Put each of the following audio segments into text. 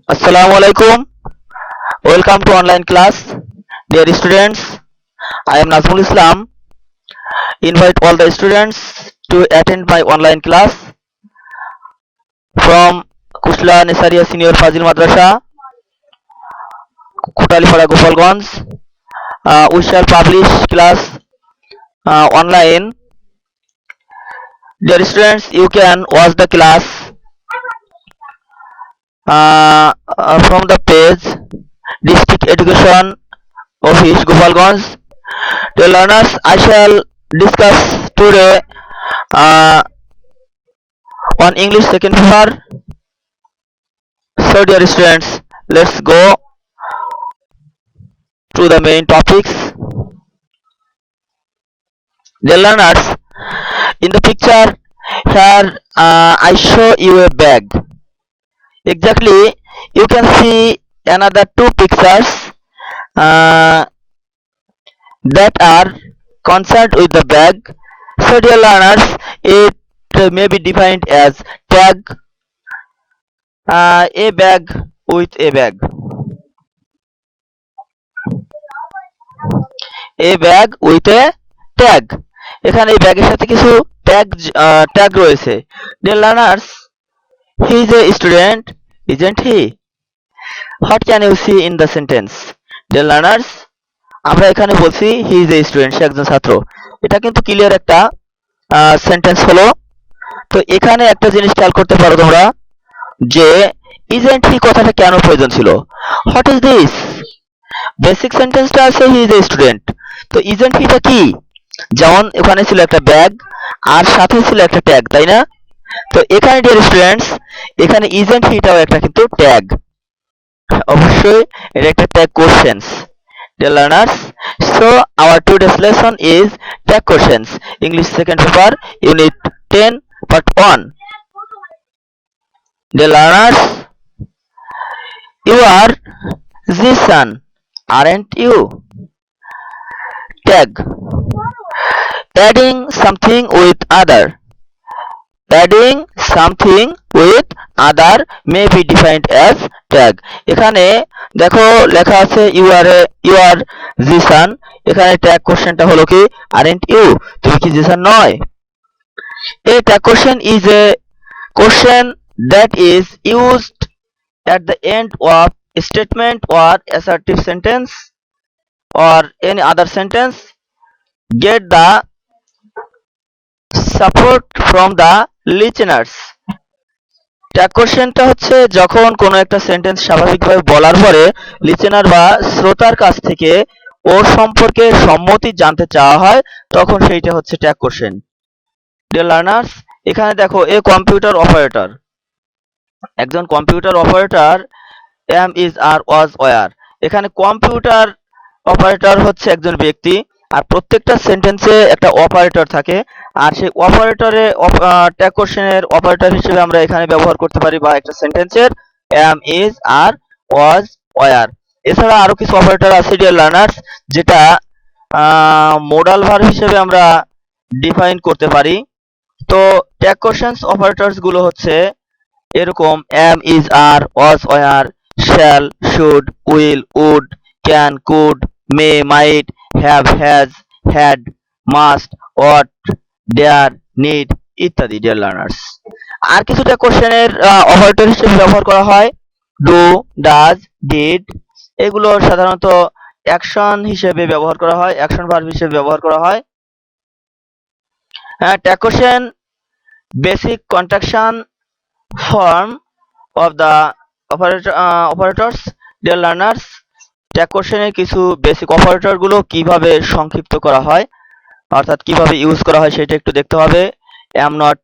Assalamu alaikum. Welcome to online class. Dear students, I am Nazmul Islam. Invite all the students to attend my online class from Kusla Nesaria Senior Fazil Madrasa, Kotalipara, Gopalganj. We shall publish class online. Dear students, you can watch the class from the page District Education Office, Gopalganj. Dear learners, I shall discuss today uh, on English second paper. So dear students, let's go to the main topics. Dear learners, in the picture here I show you a bag. Exactly, you can see another two pictures uh, that are concerned with the bag. So dear learners, it may be defined as tag, a bag with a bag, a bag with a tag. এখানে এই ব্যাগের সাথে কিছু tag রয়েছে. Dear learners, he is a student, isn't he? What can you see in the sentence? Dear learners, আমরা এখানে বলছি he is a student, সে একজন ছাত্র. এটা কিন্তু ক্লিয়ার একটা সেন্টেন্স হলো. তো এখানে একটা জিনিস খেয়াল করতে পারো তোমরা যে isn't he কথাটা কেন প্রয়োজন ছিল. What is this? বেসিক সেন্টেন্সটা আছে he is a student. তো isn't he টা কি? যেমন ওখানে ছিল একটা ব্যাগ আর সাথে ছিল একটা ট্যাগ, তাই না? তো এখানে ডিয়ার স্টুডেন্টস, এখানে isn't he টাও একটা কিন্তু ট্যাগ. অবশ্যই এটা একটা tag questions. Dear learners, so our today's lesson is tag questions, English second paper, unit 10, part 1. Dear learners, you are Zisan, aren't you? Tag, adding something with other. Adding something with other may be defined as tag. এখানে দেখো লেখা আছে you are Zisan. এখানে tag কোশ্চেনটা হলো কি aren't you? তুমি কি জিসান নয়? A tag question is a question that is used at the end of a statement or assertive sentence or any other sentence. Get the support from the listeners. Tag কোশ্চেনটা হচ্ছে যখন কোনো একটা sentence স্বাভাবিকভাবে বলার পরে লিসেনার বা শ্রোতার কাছ থেকে ওর সম্পর্কে সম্মতি জানতে চাওয়া হয়, তখন সেইটা হচ্ছে ট্যাগ কোশ্চেন. ডিয়ার লার্নার্স, এখানে দেখো এ কম্পিউটার অপারেটর, একজন computer operator am is are was were. এখানে কম্পিউটার অপারেটর হচ্ছে একজন ব্যক্তি, আর প্রত্যেকটা সেন্টেন্সে একটা অপারেটর থাকে, আর সেই অপারেটরে ট্যাগ কোশ্চেনের অপারেটর হিসেবে আমরা এখানে ব্যবহার করতে পারি বা একটা সেন্টেন্সের am is are was were. এছাড়া আরো কিছু অপারেটর আছে ডিয়ার লার্নার্স, যেটা মোডাল ভার্ব হিসেবে আমরা ডিফাইন করতে পারি. তো ট্যাগ কোশ্চেনস অপারেটরস গুলো হচ্ছে এরকম am is are was were, shall, should, will, would, can, could, may, might, have, has, had, must, ought, dare, need ইত্যাদি ডিয়ার লার্নার্স. আর কিছুটা কোশ্চেনের অপারেটর হিসেবে ব্যবহার করা হয় ডু, ডাজ, ডিড. এগুলো সাধারণত অ্যাকশন হিসেবে ব্যবহার করা হয়, অ্যাকশন ভার্ব হিসেবে ব্যবহার করা হয়. Tag question basic contraction form of the operators. Dear learners, tag কোশ্চেনের কিছু বেসিক অপারেটর গুলো কিভাবে সংক্ষিপ্ত করা হয় অর্থাৎ কিভাবে ইউজ করা হয় সেটা একটু দেখতে হবে. am not,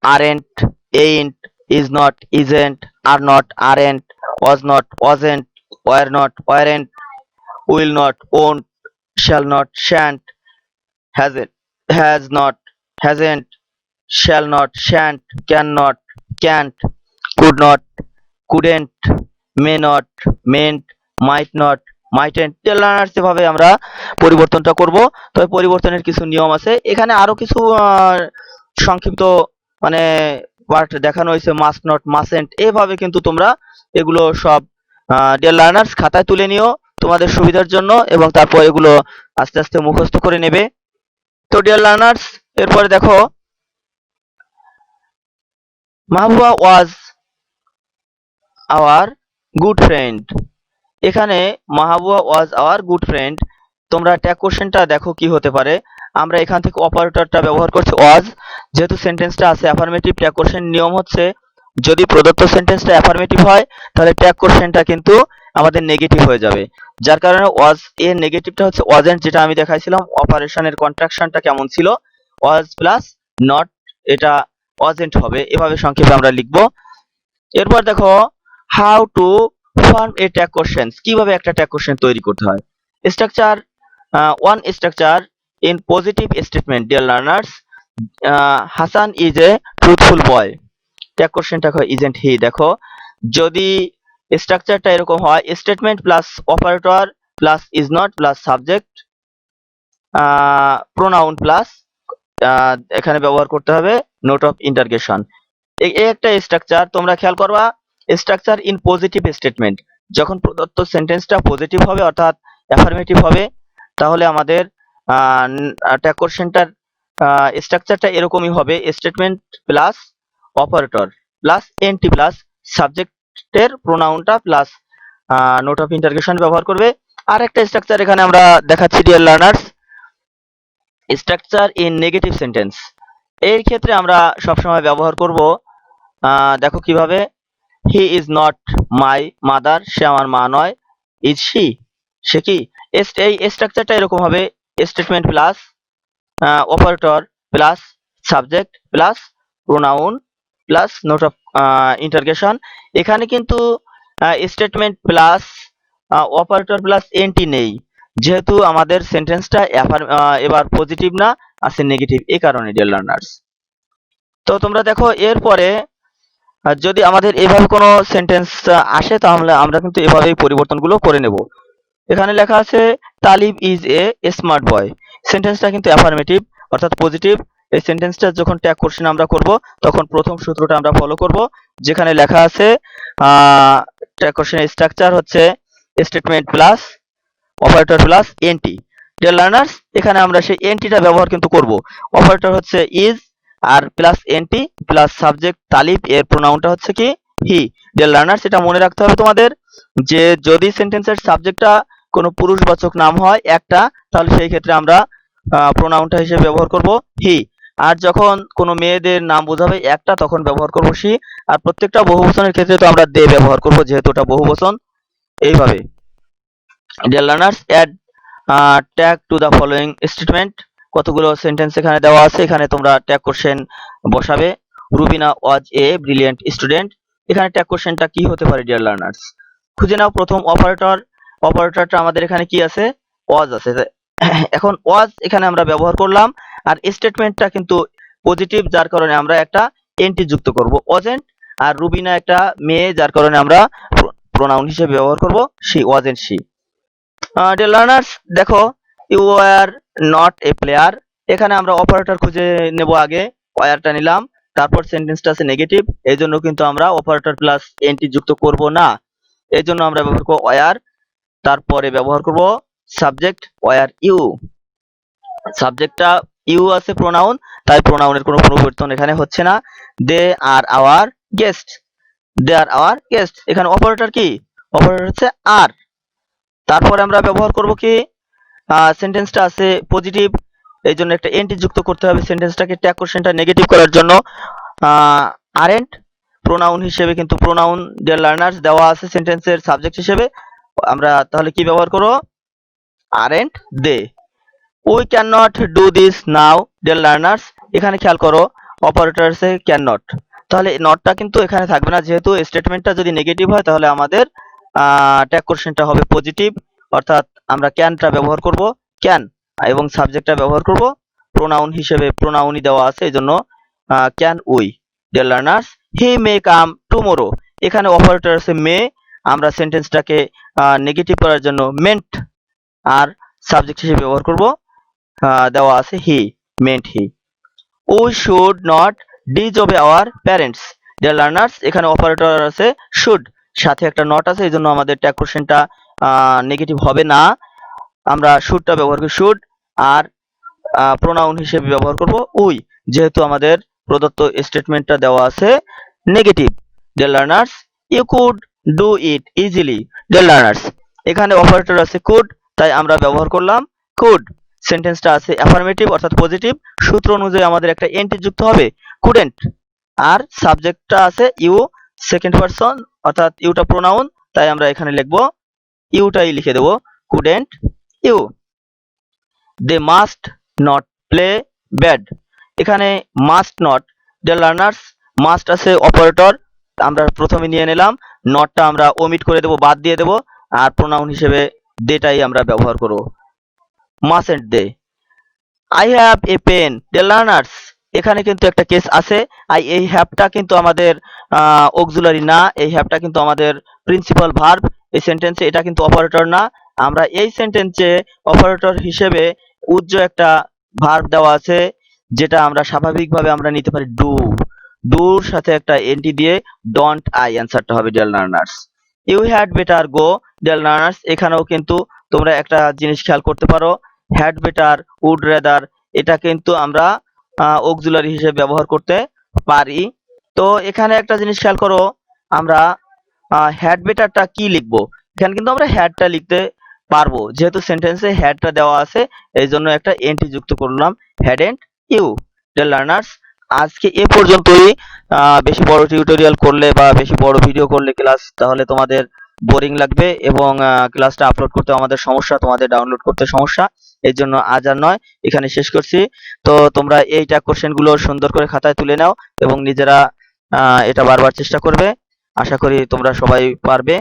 aren't, ain't, is not, isn't, are not, aren't, was not, wasn't, were not, weren't, will not, won't, shall not, shan't, hasn't, has not, hasn't, shall not, shan't, cannot, can't, could not, couldn't, may not, mayn't, might not, mightn't. Learners এভাবে আমরা পরিবর্তনটা করব. তবে পরিবর্তনের কিছু নিয়ম আছে. এখানে আরো কিছু সংক্ষিপ্ত মানে পার্ট দেখানো হয়েছে, মাস্ট নট, মাসেন্ট, এভাবে কিন্তু তোমরা এগুলো সব ডিয়ার লার্নার্স খাতায় তুলে নিও তোমাদের সুবিধার জন্য, এবং তারপর এগুলো আস্তে আস্তে মুখস্থ করে নেবে। তো ডিয়ার লার্নার্স, এরপরে দেখো, Mahbuba was our good friend. এখানে Mahbuba was our good friend, তোমরা ট্যাগ কোশ্চেনটা দেখো কি হতে পারে। আমরা এখান থেকে অপারেটরটা ব্যবহার করছি ওয়াজ, যেহেতু সেন্টেন্সটা আছে অ্যাফার্মেটিভ, ট্যাগ কোশ্চেন নিয়ম হচ্ছে যদি প্রদত্ত সেন্টেন্সটা অ্যাফার্মেটিভ হয় তাহলে ট্যাগ কোশ্চেনটা কিন্তু আমাদের নেগেটিভ হয়ে যাবে। যার কারণে ওয়াজ এর নেগেটিভটা হচ্ছে ওয়াজেন্ট, যেটা আমি দেখাইছিলাম অপারেশনের কন্ট্রাকশনটা কেমন ছিল, ওয়াজ প্লাস নট, এটা ওয়াজেন্ট হবে, এভাবে সংক্ষেপে আমরা লিখবো। এরপর দেখো, how to form A tag question, কিভাবে একটা ট্যাগ কোশ্চেন তৈরি করতে হয়। Structure, one structure in positive statement, dear learners, Hasan is a truthful boy. Tag কোশ্চেনটা ইজেন্ট হি। দেখো, যদি স্ট্রাকচারটা এরকম হয়, statement plus operator plus is not plus subject pronoun plus এখানে ব্যবহার করতে হবে নোট অফ ইন্টারগেশন। এই একটা স্ট্রাকচার, তোমরা খেয়াল করবা, স্ট্রাকচার ইন পজিটিভ স্টেটমেন্ট, যখন প্রদত্ত সেন্টেন্সটা পজিটিভ হবে অর্থাৎ অ্যাফার্মেটিভ হবে, তাহলে আমাদের ট্যাগ কোশ্চেনটার স্ট্রাকচারটা এরকমই হবে, statement plus operator plus n't plus সাবজেক্টের প্রোনাউনটা প্লাস নোট অফ ইন্টারগেশন ব্যবহার করবে। আর একটা স্ট্রাকচার এখানে আমরা দেখাচ্ছি dear learners, structure in negative sentence. এর ক্ষেত্রে আমরা সবসময় ব্যবহার করব, দেখো কিভাবে, he is not my mother, সে আমার মা নয়, ইজ শি, সে কি। এই স্ট্রাকচারটা এরকম হবে, statement plus operator plus subject plus pronoun plus note of interrogation. এখানে কিন্তু statement plus operator plus N T নেই, যেহেতু আমাদের সেন্টেন্সটা এবার পজিটিভ না, আছে নেগেটিভ, এই কারণে ডিয়ার লার্নার্স। তো তোমরা দেখো, এরপরে যদি আমাদের এভাবে কোনো সেন্টেন্স আসে তাহলে আমরা কিন্তু এভাবেই পরিবর্তনগুলো করে নেব। এখানে লেখা আছে Talib is a smart boy, সেন্টেন্সটা কিন্তু অ্যাফার্মেটিভ অর্থাৎ পজিটিভ। এই সেন্টেন্সটা যখন ট্যাগ কোশ্চেন আমরা করব তখন প্রথম সূত্রটা আমরা ফলো করব, যেখানে লেখা আছে ট্যাগ কোশ্চেনের স্ট্রাকচার হচ্ছে statement plus operator plus n't. Dear learners, এখানে আমরা সেই এনটিটা ব্যবহার কিন্তু করব। অপারেটর হচ্ছে ইজ আর plus n't plus subject Talib, এর প্রোনাউনটা হচ্ছে কি হি। ডিয়ার লার্নার্স, এটা মনে রাখতে হবে তোমাদের যে যদি সেন্টেন্সের সাবজেক্টটা কোনো পুরুষবাচক নাম হয় একটা, তাহলে সেই ক্ষেত্রে আমরা প্রোনাউনটা হিসেবে ব্যবহার করব হি। আর যখন কোনো মেয়েদের নাম বোঝাবে একটা, তখন ব্যবহার করব শি। আর প্রত্যেকটা বহুবচনের ক্ষেত্রে তো আমরা দে ব্যবহার করব, যেহেতু ওটা বহুবচন। এইভাবে dear learners, add tag to the following statement, কতগুলো সেন্টেন্স এখানে দেওয়া আছে, এখানে তোমরা ট্যাগ কোশ্চেন বসাবে। Rubina was a brilliant student, এখানে ট্যাগ কোশ্চেনটা কি হতে পারে ডিয়ার লার্নার্স, খুঁজে নাও। প্রথম অপারেটর, অপারেটরটা আমাদের এখানে কি আছে, ওয়াজ আছে। এখন ওয়াজ এখানে আমরা ব্যবহার করলাম, আর স্টেটমেন্টটা কিন্তু পজিটিভ, যার কারণে আমরা একটা এনটি যুক্ত করব ওয়াজেন্ট। আর রুবিনা একটা মেয়ে, যার কারণে আমরা প্রোনাউন হিসেবে ব্যবহার করব she, wasn't she. Dear learners, দেখো, you are not a player, এখানে আমরা অপারেটর খুঁজে নেব, আগে ওয়ারটা নিলাম, তারপর সেন্টেন্সটা আছে নেগেটিভ, এই জন্য কিন্তু আমরা অপারেটর প্লাস এনটি যুক্ত করব না, এই জন্য আমরা ব্যবহার করব ওয়ার, তারপরে ব্যবহার করব সাবজেক্ট ওয়ার ইউ। সাবজেক্টটা ইউ আছে প্রোনাউন, তাই প্রোনাউনের কোনো পরিবর্তন এখানে হচ্ছে না। They are our guest, they are our guest, এখানে অপারেটর কি, অপারেটর হচ্ছে আর। তারপরে আমরা ব্যবহার করব কি, সেন্টেন্সটা আছে পজিটিভ, এই জন্য একটা এনটি যুক্ত করতে হবে সেন্টেন্সটাকে ট্যাগ কোশ্চেনটা নেগেটিভ করার জন্য। আরেন্ট প্রোনাউন হিসেবে কিন্তু প্রোনাউন ডিয়ার লার্নার্স দেওয়া আছে সেন্টেন্সের সাবজেক্ট হিসেবে, আমরা তাহলে কি ব্যবহার করব, aren't they. We can not do this now, dear learners, এখানে খেয়াল করো অপারেটর আছে ক্যান নট, তাহলে নটটা কিন্তু এখানে থাকবে না, যেহেতু স্টেটমেন্টটা যদি নেগেটিভ হয় তাহলে আমাদের ট্যাগ কোশ্চেনটা হবে পজিটিভ, অর্থাৎ আমরা ক্যানটা ব্যবহার করব ক্যান, এবং সাবজেক্টটা ব্যবহার করব প্রোনাউন হিসেবে, প্রোনাউনই দেওয়া আছে এই জন্য can we. Dear learners, he may come tomorrow, এখানে অপারেটর আছে মে, আমরা সেন্টেন্সটাকে নেগেটিভ করার জন্য মেন্ট আর সাবজেক্ট হিসেবে ব্যবহার করব দেওয়া আছে হি, মেন্ট he. We should not disobey our parents. Dear learners, এখানে অপারেটর আছে should, সাথে একটা নট আছে, এই জন্য আমাদের ট্যাগ কোশ্চেনটা নেগেটিভ হবে না। আমরা শুডটা ব্যবহার করি শুড, আর প্রোনাউন হিসেবে ব্যবহার করব উই, যেহেতু আমাদের প্রদত্ত স্টেটমেন্টটা দেওয়া আছে negative. Dear learners, you could do it easily. Dear learners, এখানে অপারেটর আছে কুড, তাই আমরা ব্যবহার করলাম কুড। সেন্টেন্সটা আছে অ্যাফার্মেটিভ অর্থাৎ পজিটিভ, সূত্র অনুযায়ী আমাদের একটা এন্টি যুক্ত হবে কুডেন্ট। আর সাবজেক্টটা আছে ইউ, সেকেন্ড পারসন অর্থাৎ ইউটা প্রোনাউন, তাই আমরা এখানে লিখবো ইউটাই লিখে দেবো couldn't you. They must not play bad, এখানে must not. Dear learners, must আছে অপারেটর, আমরা প্রথমে নিয়ে নিলাম, নটটা আমরা ওমিট করে দেব, বাদ দিয়ে দেব, আর প্রোনাউন হিসেবে দেটাই আমরা ব্যবহার করব, mustn't they. I have a pen. Dear learners, এখানে কিন্তু একটা কেস আছে, এই হ্যাভটা কিন্তু আমাদের অক্সিলারি না, এই হ্যাভটা কিন্তু আমাদের প্রিন্সিপাল ভার্ব। এই সেন্টেন্সে এটা কিন্তু অপারেটর না। আমরা এই সেন্টেন্সে অপারেটর হিসেবে উজ্জ একটা ভার্ব দেওয়া আছে, যেটা আমরা স্বাভাবিকভাবে আমরা নিতে পারি ডু। ডুর সাথে একটা এনটি দিয়ে ডন্ট আই অ্যান্সারটা হবে dear learners. You had better go. Dear learners, এখানেও কিন্তু তোমরা একটা জিনিস খেয়াল করতে পারো, হ্যাড বেটার, উড রেদার, এটা কিন্তু আমরা অক্সিলারি হিসেবে ব্যবহার করতে পারি। তো এখানে একটা জিনিস খেয়াল করো, আমরা হ্যাড বেটারটা কি লিখবো, এখানে কিন্তু আমরা হ্যাডটা লিখতে পারবো, যেহেতু সেন্টেন্সে হ্যাডটা দেওয়া আছে, এই জন্য একটা এন্টি যুক্ত করলাম হ্যাডেন্ট ইউ। ডিয়ার লার্নার্স, আজকে এ পর্যন্তই। বেশি বড় টিউটোরিয়াল করলে বা বেশি বড় ভিডিও করলে ক্লাস, তাহলে তোমাদের বোরিং লাগবে এবং ক্লাসটা আপলোড করতে আমাদের সমস্যা, তোমাদের ডাউনলোড করতে সমস্যা। এই জন্য আজ আর নয়, এখানে শেষ করছি। তো তোমরা এইটা কোশ্চেন গুলো সুন্দর করে খাতায় তুলে নাও এবং নিজেরা এটা বারবার চেষ্টা করবে। আশা করি তোমরা সবাই পারবে।